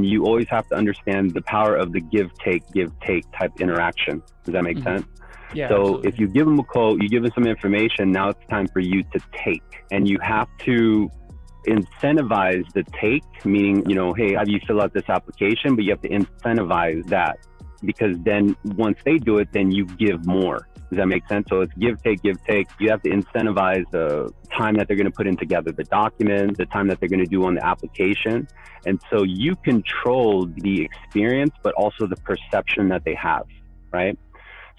You always have to understand the power of the give take type interaction. Does that make sense? Yeah, so absolutely. If you give them a quote, you give them some information, now it's time for you to take. And you have to incentivize the take, meaning, hey, have you fill out this application, but you have to incentivize that, because then once they do it, then you give more. Does that make sense? So it's give, take, give, take. You have to incentivize the time that they're going to put in together the document, the time that they're going to do on the application. And so you control the experience, but also the perception that they have, right?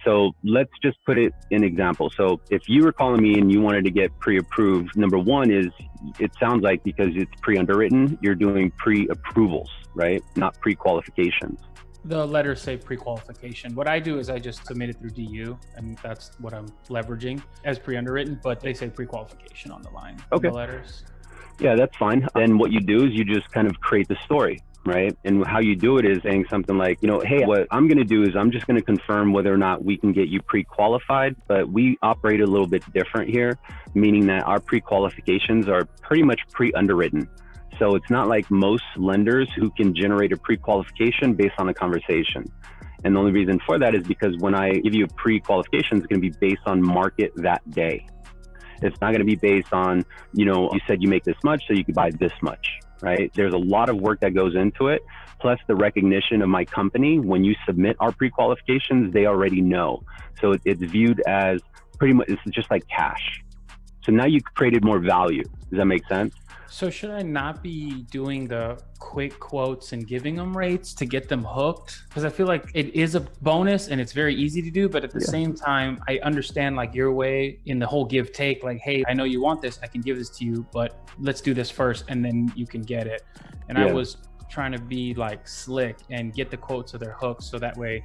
So let's just put it in example. So if you were calling me and you wanted to get pre-approved, number one is, it sounds like because it's pre-underwritten, you're doing pre-approvals, right? Not pre-qualifications. The letters say pre-qualification. What I do is I just submit it through DU, and that's what I'm leveraging as pre-underwritten, but they say pre-qualification on the line. Okay. The letters. Yeah, that's fine. Then what you do is you just kind of create the story, right? And how you do it is saying something like, hey, what I'm going to do is I'm just going to confirm whether or not we can get you pre-qualified, but we operate a little bit different here, meaning that our pre-qualifications are pretty much pre-underwritten. So it's not like most lenders who can generate a pre-qualification based on a conversation. And the only reason for that is because when I give you a pre-qualification, it's going to be based on market that day. It's not going to be based on, you said you make this much, so you could buy this much, right? There's a lot of work that goes into it. Plus the recognition of my company. When you submit our pre-qualifications, they already know. So it's viewed as pretty much, it's just like cash. So now you created more value. Does that make sense? So should I not be doing the quick quotes and giving them rates to get them hooked? Because I feel like it is a bonus and it's very easy to do, but at the same time, I understand like your way in the whole give take, like, hey, I know you want this, I can give this to you, but let's do this first and then you can get it. And I was trying to be like slick and get the quotes so they're hooked, so that way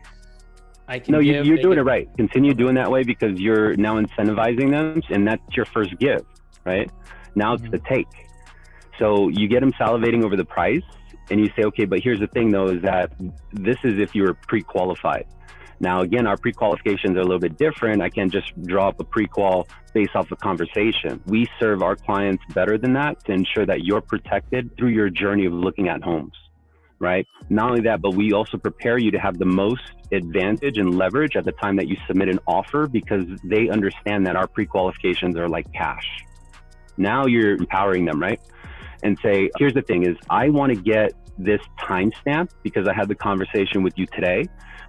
I can you're doing it right. Continue doing that way, because you're now incentivizing them, and that's your first give, right? Now it's the take. So you get them salivating over the price, and you say, okay, but here's the thing though, is that this is if you were pre-qualified. Now, again, our pre-qualifications are a little bit different. I can't just draw up a pre-qual based off a conversation. We serve our clients better than that to ensure that you're protected through your journey of looking at homes, right? Not only that, but we also prepare you to have the most advantage and leverage at the time that you submit an offer, because they understand that our pre-qualifications are like cash. Now you're empowering them, right? And say, here's the thing is, I want to get this timestamp because I had the conversation with you today,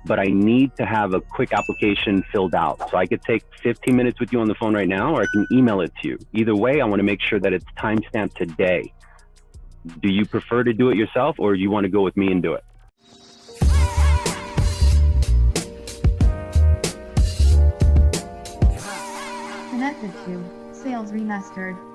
but I need to have a quick application filled out. So I could take 15 minutes with you on the phone right now, or I can email it to you. Either way, I want to make sure that it's timestamped today. Do you prefer to do it yourself, or do you want to go with me and do it? Connected to SalesRemastered.